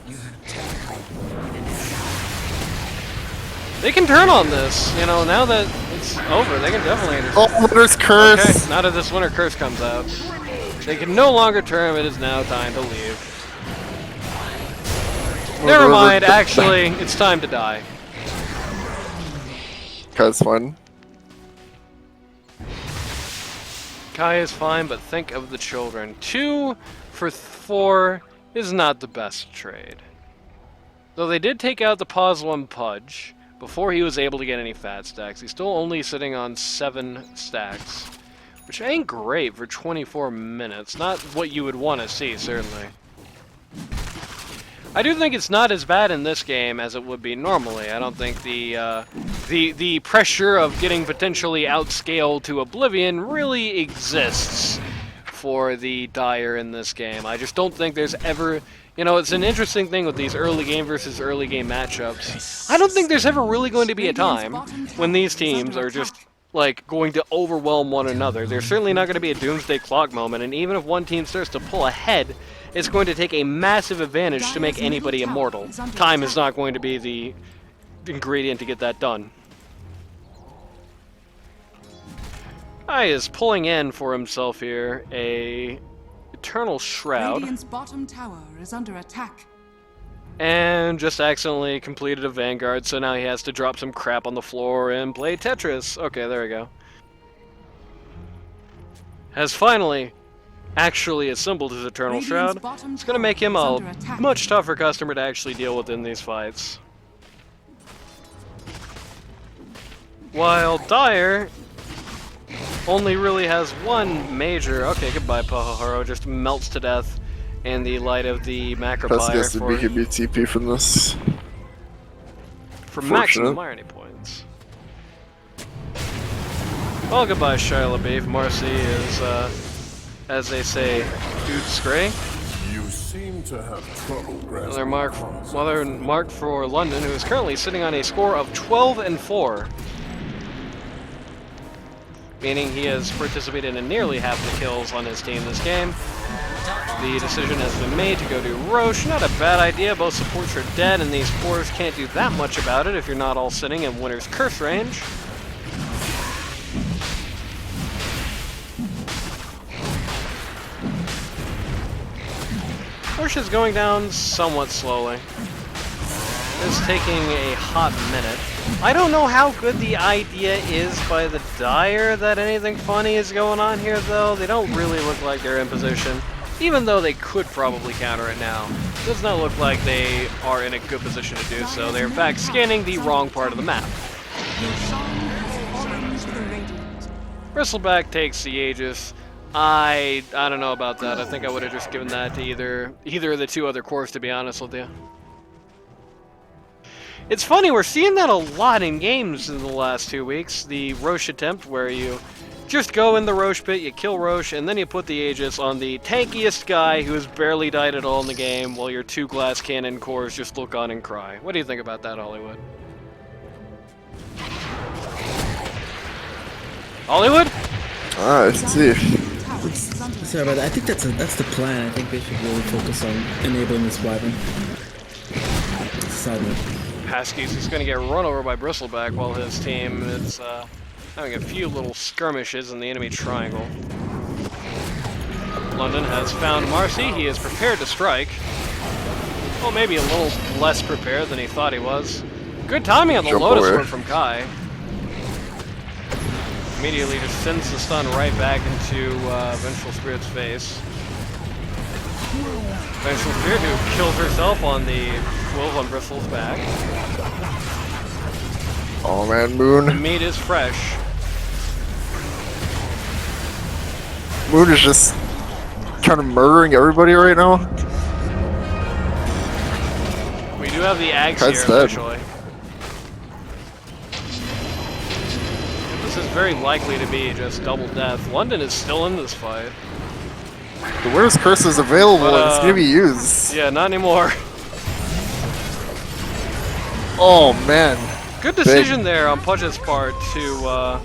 They can turn on this, you know, now that it's over, they can definitely... Oh, Winter's Curse! Okay, now that this Winter Curse comes out, they can no longer turn, it is now time to leave. Never mind, actually, it's time to die. Kai's fine. Kai is fine, but think of the children. 2 for 4 is not the best trade. Though they did take out the Pause 1 Pudge before he was able to get any fat stacks. He's still only sitting on 7 stacks, which ain't great for 24 minutes. Not what you would want to see, certainly. I do think it's not as bad in this game as it would be normally. I don't think the pressure of getting potentially outscaled to oblivion really exists for the Dire in this game. I just don't think there's ever... You know, it's an interesting thing with these early game versus early game matchups. I don't think there's ever really going to be a time when these teams are just, like, going to overwhelm one another. There's certainly not going to be a doomsday clock moment, and even if one team starts to pull ahead, it's going to take a massive advantage to make anybody immortal. Time is not going to be the ingredient to get that done. Kai is pulling in for himself here a Eternal Shroud. Radiant's bottom tower is under attack. And just accidentally completed a Vanguard, so now he has to drop some crap on the floor and play Tetris. Okay, there we go. Has finally actually assembled his Eternal Shroud. It's going to make him a much tougher customer to actually deal with in these fights. While Dire only really has one major... Okay, goodbye, Pohohoro. Just melts to death in the light of the Macrobuyer That's the BKB TP from this. for maximum irony points. Well, goodbye, Shia LaBeouf. Marcy is, as they say, dude scray. You seem to have trouble grasping. Another mark for London, who is currently sitting on a score of 12-4. Meaning he has participated in nearly half the kills on his team this game. The decision has been made to go to Roche. Not a bad idea. Both supports are dead, and these cores can't do that much about it if you're not all sitting in Winter's Curse range. Roche is going down somewhat slowly. It's taking a hot minute. I don't know how good the idea is by the Dire that anything funny is going on here, though. They don't really look like they're in position, even though they could probably counter it now. It does not look like they are in a good position to do so. They're in fact scanning the wrong part of the map. Bristleback takes the Aegis. I don't know about that. I think I would have just given that to either of the two other cores, to be honest with you. It's funny, we're seeing that a lot in games in the last 2 weeks. The Roche attempt, where you just go in the Roche pit, you kill Roche, and then you put the Aegis on the tankiest guy who has barely died at all in the game, while your 2 glass cannon cores just look on and cry. What do you think about that, Hollywood? Hollywood? I see. Sorry about that. I think that's the plan. I think they should really focus on enabling this Wyvern. Side note. Paskey's is going to get run over by Bristleback while his team is having a few little skirmishes in the enemy triangle. London has found Marcy. He is prepared to strike. Well, maybe a little less prepared than he thought he was. Good timing on the Lotus Orb from Kai. Immediately just sends the stun right back into Vengeful Spirit's face. Vengeful Spirit, who kills herself on the 12 on Bristle's back. Oh man, Moon. The meat is fresh. Moon is just kind of murdering everybody right now. We do have the Ags Kai's here, dead. officially. This is very likely to be just double death. London is still in this fight. The Winter's Curse is available But, and it's gonna be used. Yeah, not anymore. Oh man. Good decision there on Pudge's part to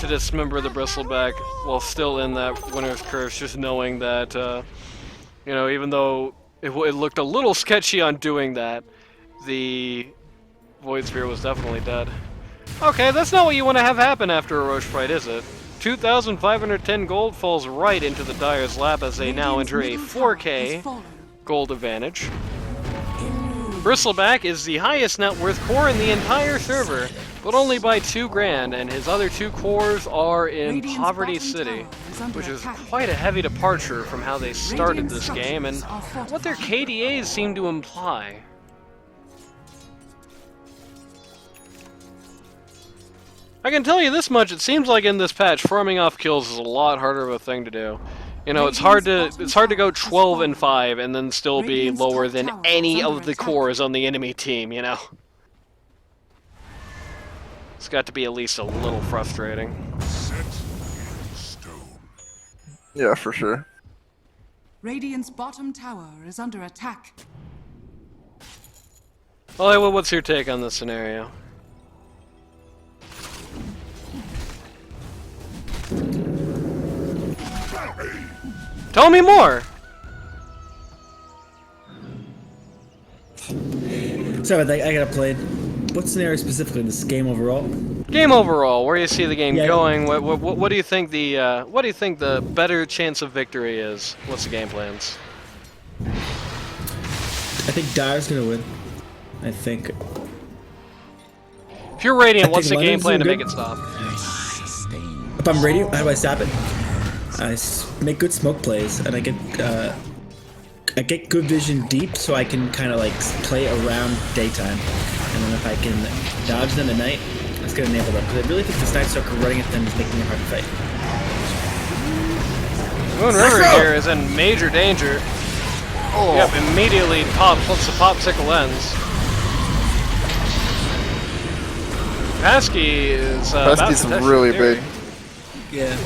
dismember the bristleback while still in that winner's curse, just knowing that you know, even though it looked a little sketchy on doing that, the Void Sphere was definitely dead. Okay, that's not what you want to have happen after a Roche fight, is it? 2,510 gold falls right into the Dyer's lap as they now enter a 4K gold advantage. Bristleback is the highest net worth core in the entire server, but only by 2 grand, and his other 2 cores are in Poverty City, which is quite a heavy departure from how they started this game and what their KDAs seem to imply. I can tell you this much, it seems like in this patch, farming off kills is a lot harder of a thing to do. You know, it's hard to go 12 and 5 and then still be lower than any of the cores on the enemy team, you know? It's got to be at least a little frustrating. Set in stone. Yeah, for sure. Radiant's bottom tower is under attack. Well, what's your take on this scenario? Tell me more! Sorry, I gotta play. What scenario specifically? This game overall? Game overall, where you see the game Yeah. going, what do you think the better chance of victory is? What's the game plans? I think Dyer's gonna win. I think. If you're Radiant, I what's the think game London's plan to doing make it stop? If I'm Radiant, how do I stop it? I make good smoke plays, and I get good vision deep, so I can kind of like play around daytime. And then if I can dodge them at night, that's gonna enable them. Because I really think the Snipe Circle running at them is making it hard to fight. Moon River here is in major danger. Oh. Yep, immediately once the popsicle ends. Pasky is about to Pesky's test really your theory. big. Yeah.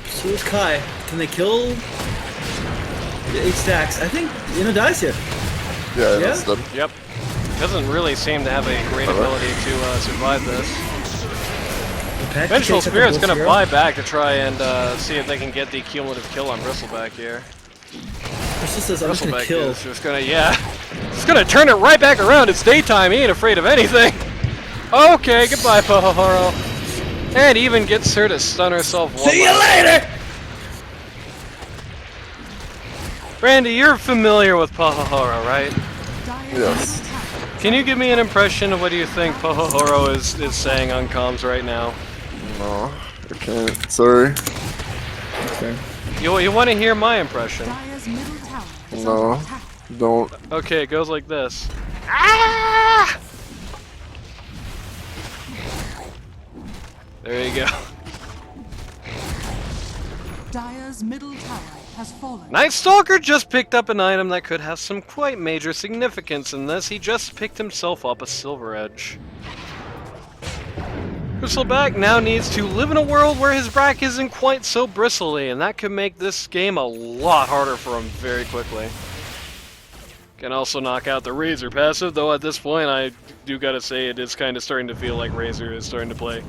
So is Kai. Can they kill the 8 stacks? I think dies here. Yeah, Yeah? that's done. Yep. Doesn't really seem to have a great ability to survive this. Vengeful Spirit's gonna buy back to try and see if they can get the cumulative kill on Bristleback here. Bristol says I'm just gonna Bristleback kill. is just gonna, it's gonna turn it right back around. It's daytime. He ain't afraid of anything. Okay, goodbye, Pohohoro. And even gets her to stun herself one See you later! Randy, you're familiar with Pohohoro, right? Dyer's Yes. middle tower. Can you give me an impression of what do you think Pohohoro is saying on comms right now? No, I can't. Sorry. Okay. You want to hear my impression? Dyer's middle tower is No. under attack. Don't. Okay, it goes like this. Ah! There you go. Dyer's middle tower has fallen. Night Stalker just picked up an item that could have some quite major significance in this. He just picked himself up a Silver Edge. Bristleback now needs to live in a world where his back isn't quite so bristly, and that could make this game a lot harder for him very quickly. Can also knock out the Razor passive, though at this point I do gotta say it is kind of starting to feel like Razor is starting to play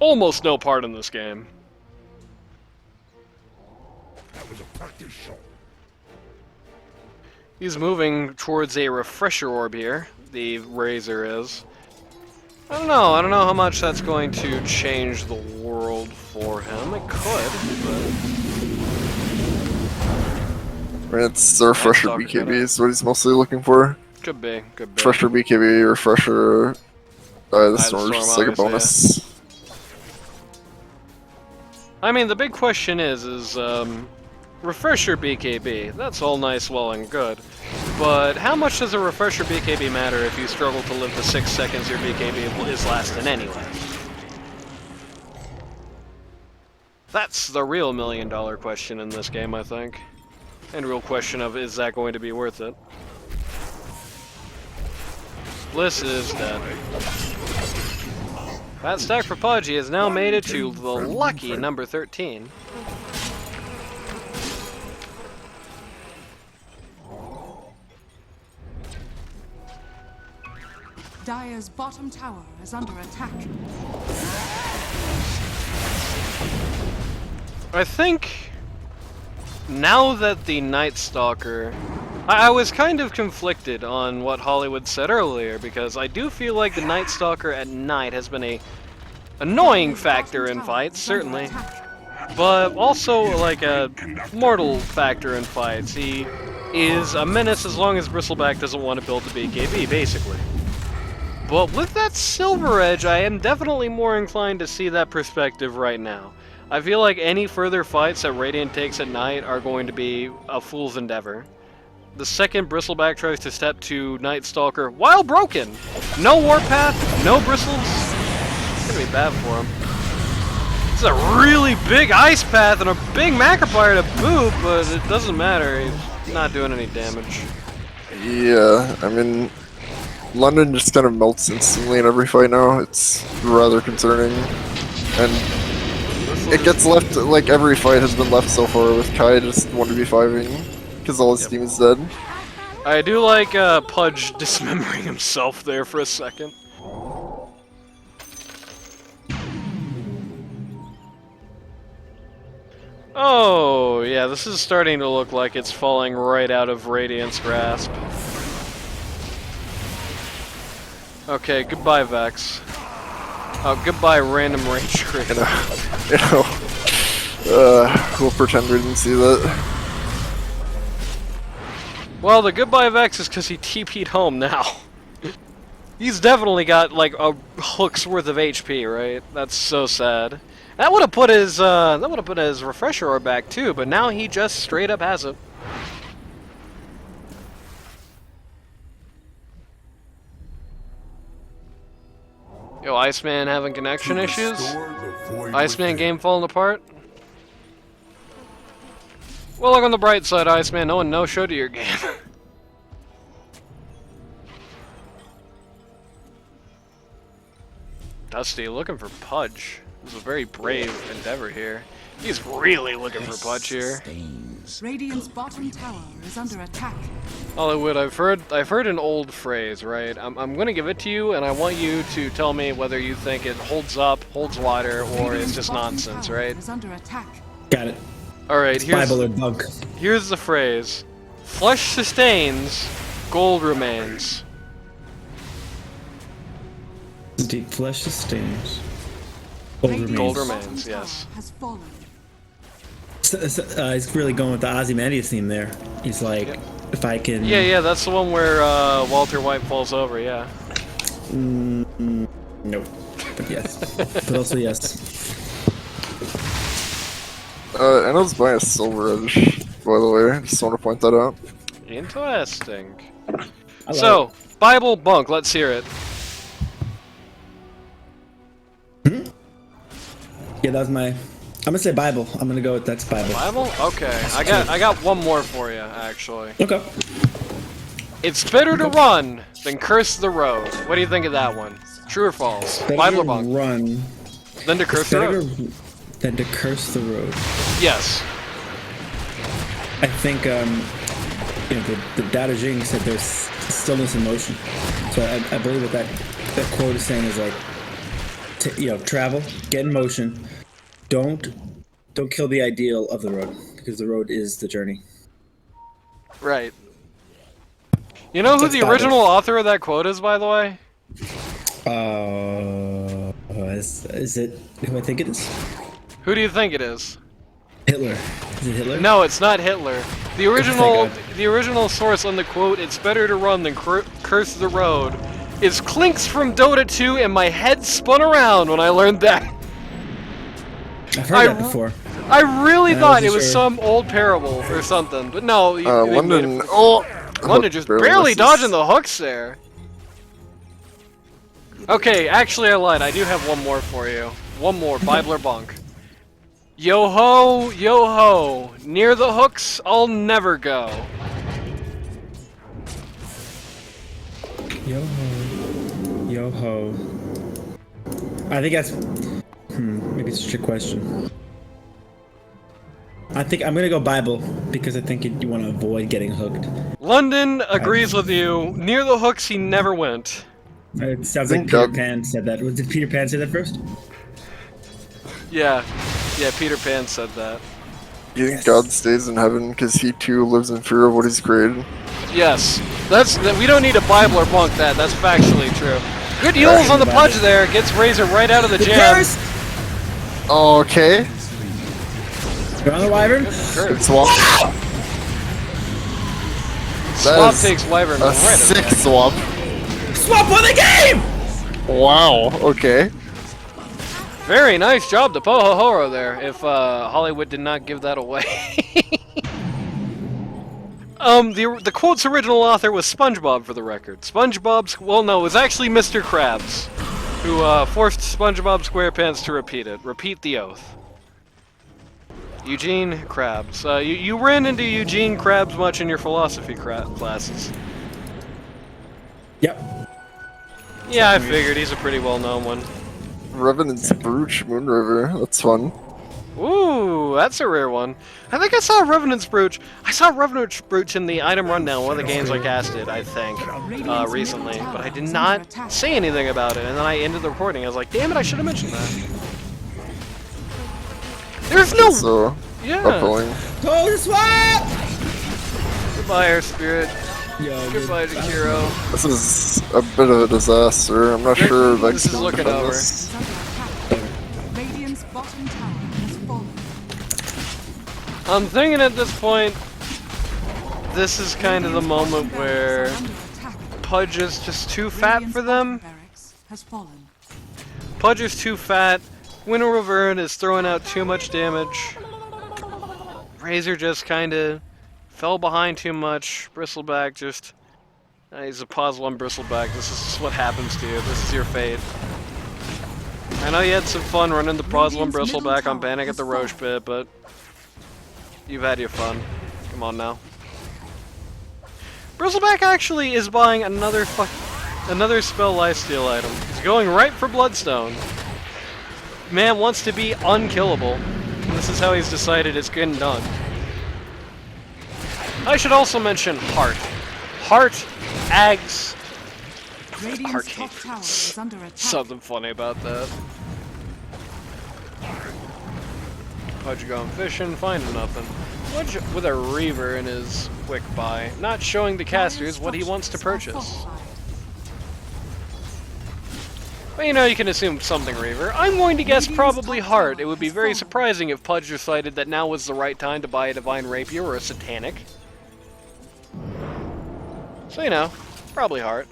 almost no part in this game. That was a practice shot. He's moving towards a refresher orb here, the Razor is. I don't know how much that's going to change the world for him. It could, but It's a refresher Stalker BKB kinda- is what he's mostly looking for. could be. Refresher BKB, refresher. The storm is just like a obviously, bonus. I mean, the big question is refresher BKB. That's all nice, well, and good. But how much does a refresher BKB matter if you struggle to live the 6 seconds your BKB is lasting anyway? That's the real $1 million question in this game, I think. And real question of, is that going to be worth it? Bliss is dead. That stack for Pudgy has now made it to the lucky number 13. Dire's bottom tower is under attack. I think now that the Night Stalker, I was kind of conflicted on what Hollywood said earlier, because I do feel like the Night Stalker at night has been a annoying factor in fights, certainly, but also like a mortal factor in fights. He is a menace as long as Bristleback doesn't want to build the BKB, basically. But with that Silver Edge, I am definitely more inclined to see that perspective right now. I feel like any further fights that Radiant takes at night are going to be a fool's endeavor. The second Bristleback tries to step to Night Stalker, while broken, no Warpath, no Bristles, it's gonna be bad for him. It's a really big Ice Path and a big Macropire to boot, but it doesn't matter, he's not doing any damage. Yeah, I mean, London just kind of melts instantly in every fight now. It's rather concerning. And it gets left, like every fight has been left so far with Kai just 1v5ing because all his team is dead. I do like Pudge dismembering himself there for a second. Oh, yeah, this is starting to look like it's falling right out of Radiant's grasp. Okay, goodbye, Vex. Oh, goodbye, random rage trade. We'll pretend we didn't see that. Well, the goodbye Vex is because he TP'd home now. He's definitely got, like, a hook's worth of HP, right? That's so sad. That would have put his refresher orb back too, but now he just straight up has it. Yo, Iceman having connection issues? Iceman game falling apart? Well, look on the bright side, Iceman. No one no-showed to your game. Dusty looking for Pudge. This is a very brave endeavor here. He's really looking for Pudge here. Radiant's bottom tower is under attack. Hollywood, I've heard an old phrase, right? I'm gonna give it to you, and I want you to tell me whether you think it holds up, holds water, or it's just nonsense, right? Is under attack. Got it. All right, Bible or bunk. here's the phrase: flesh sustains, gold remains. Deep flesh sustains. Gold remains, yes. Has fallen. He's really going with the Ozymandias theme there. He's like, if I can... Yeah, that's the one where Walter White falls over, yeah. Nope. But yes. But also yes. I know it's buying a Silver Edge, by the way. I just want to point that out. Interesting. So, Bible bunk, let's hear it. Yeah, that was my... I'm gonna say Bible. I'm gonna go with that's Bible. Bible? Okay. I got one more for you, actually. Okay. It's better to run than curse the road. What do you think of that one? True or false? Bible or bunk? Run. Than to curse the road? Than to curse the road. Yes. I think, the Data Jing said there's stillness in motion. So I believe what that quote is saying is like, travel, get in motion. Don't kill the ideal of the road, because the road is the journey. Right. You know who That's the Bible. original author of that quote is, by the way? Is it who I think it is? Who do you think it is? Hitler. Is it Hitler? No, it's not Hitler. The original source on the quote, "It's better to run than curse the road," is Clinks from Dota 2, and my head spun around when I learned that. I've heard that before. I really thought it was sure. some old parable or something, but no. London... London just barely dodging the hooks there. Okay, actually I lied. I do have one more for you. One more, Bible or bunk. Yo ho, near the hooks I'll never go. Yo ho. I think that's... maybe it's a trick question. I think I'm gonna go Bible, because I think you want to avoid getting hooked. London agrees with you. Near the hooks he never went. It sounds like Thank Peter God. Pan said that. Did Peter Pan say that first? Yeah, Peter Pan said that. You think God stays in heaven because he too lives in fear of what he's created? Yes, we don't need a Bible or bunk that. That's factually true. Good Yules on the Pudge there. Gets Razor right out of the jam. Okay. You're on the Wyvern? Good swap. Swap takes Wyvern a right out of sick there. swap. Swap won the game! Wow, okay. Very nice job to Pohohoro there, if Hollywood did not give that away. The quote's original author was SpongeBob, for the record. Well, no, it was actually Mr. Krabs, who forced SpongeBob SquarePants to repeat it. Repeat the oath. Eugene Krabs. You ran into Eugene Krabs much in your philosophy classes. Yep. Yeah, I figured he's a pretty well-known one. Revenant's Brooch, Moonriver. That's fun. Ooh, that's a rare one. I think I saw Revenant's Brooch. I saw Revenant's Brooch in the item rundown, one of the games I casted, I think, recently. But I did not say anything about it, and then I ended the recording. I was like, damn it, I should have mentioned that. There's no... So, Yeah. upcoming. Oh, the swap! Goodbye, Air Spirit. Yo, Goodbye, Jakiro. This is a bit of a disaster. I'm not sure if I This is can looking defend over. this. Radiant's bottom tower has fallen. I'm thinking at this point, this is kind of the moment where Pudge is just too fat for them. Has fallen. Pudge is too fat. Winter Wyvern is throwing out too much damage. Razor just kind of fell behind too much. Bristleback just... he's a puzzle on Bristleback. This is what happens to you. This is your fate. I know you had some fun running the puzzle on Bristleback on banning at the Roche pit, but... you've had your fun. Come on now. Bristleback actually is buying another spell lifesteal item. He's going right for Bloodstone. Man wants to be unkillable. This is how he's decided it's getting done. I should also mention Heart. Heart, Ags, Radiant's top tower is under attack. something funny about that. Pudge going fishing, finding nothing. Pudge with a Reaver in his quick buy, not showing the casters what he wants to purchase. But you know, you can assume something Reaver. I'm going to guess probably Heart. It would be very surprising if Pudge decided that now was the right time to buy a Divine Rapier or a Satanic. So you know, probably Heart.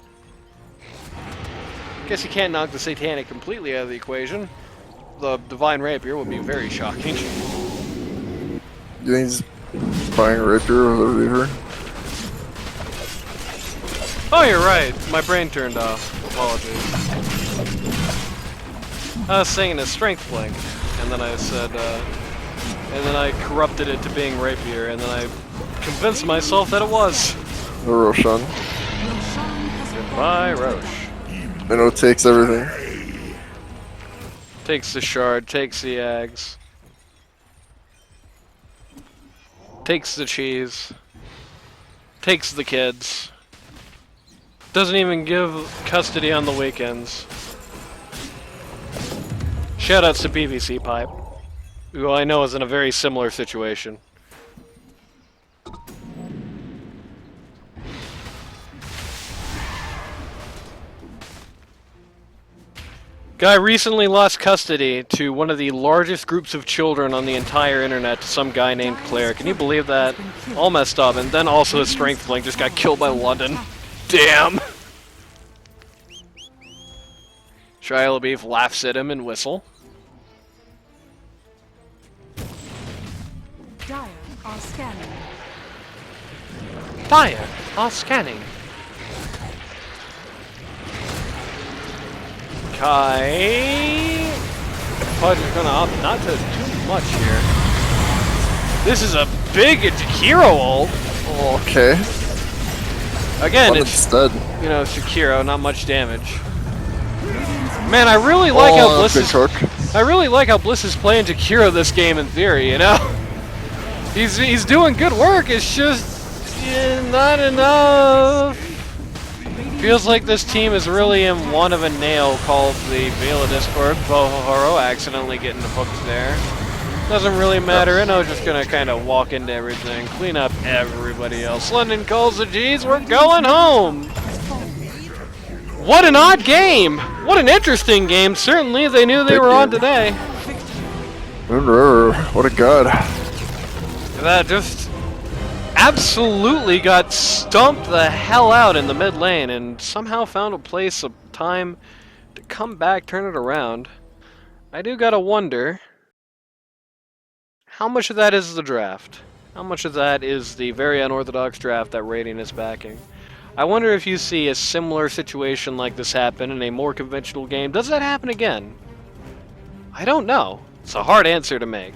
Guess you can't knock the Satanic completely out of the equation. The Divine Rapier would be very shocking. You think he's buying a Rapier with a Reaver? Oh, you're right. My brain turned off. Apologies. I was saying a Strength Blink, and then I said, and then I corrupted it to being Rapier, and then I convinced myself that it was. The Roshan. Goodbye, Roche. I know it takes everything. Takes the shard, takes the eggs. Takes the cheese. Takes the kids. Doesn't even give custody on the weekends. Shoutouts to PVC Pipe, who I know is in a very similar situation. Guy recently lost custody to one of the largest groups of children on the entire internet to some guy named Claire. Can you believe that? All messed up, and then also his Strength Blink just got killed by London. Damn! Shia LaBeouf laughs at him and whistle. Dire are scanning. Dire are scanning. Kai... Pudge is gonna opt not to do much here. This is a big Jakiro ult. Okay. Again, What it's, instead? you know, Jakiro, not much damage. Man, I really like how Bliss big is... hook. I really like how Bliss is playing Jakiro this game in theory, you know? He's doing good work, it's just... not enough. Feels like this team is really in one of a nail called the Veil of Discord. Pohohoro accidentally getting hooked there. Doesn't really matter. Inno's just gonna kind of walk into everything, clean up everybody else. London calls the G's. We're going home. What an odd game! What an interesting game. Certainly, they knew they were on today. Moon River, what a god. That just absolutely got stumped the hell out in the mid lane and somehow found a place, a time to come back, turn it around. I do gotta wonder, how much of that is the draft? How much of that is the very unorthodox draft that Radiant is backing? I wonder if you see a similar situation like this happen in a more conventional game. Does that happen again? I don't know. It's a hard answer to make.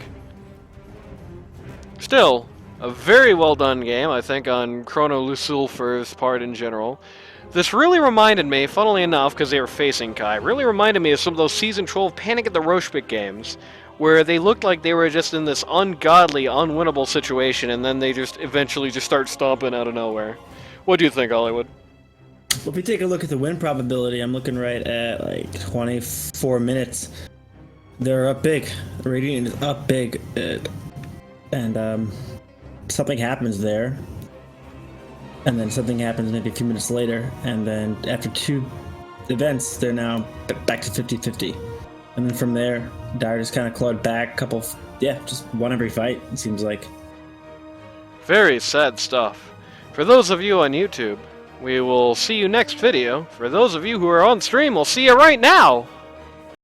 Still, a very well done game, I think, on CHRONO LUCILFER's part in general. This really reminded me, funnily enough, because they were facing Kai, really reminded me of some of those Season 12 Panic at the Rochebeck games, where they looked like they were just in this ungodly, unwinnable situation, and then they just eventually just start stomping out of nowhere. What do you think, Hollywood? Well, if we take a look at the win probability, I'm looking right at like 24 minutes. They're up big. Radiant is up big. And something happens there. And then something happens maybe a few minutes later. And then after 2 events, they're now back to 50-50. And then from there, Dire just kind of clawed back. Just won every fight, it seems like. Very sad stuff. For those of you on YouTube, we will see you next video. For those of you who are on stream, we'll see you right now!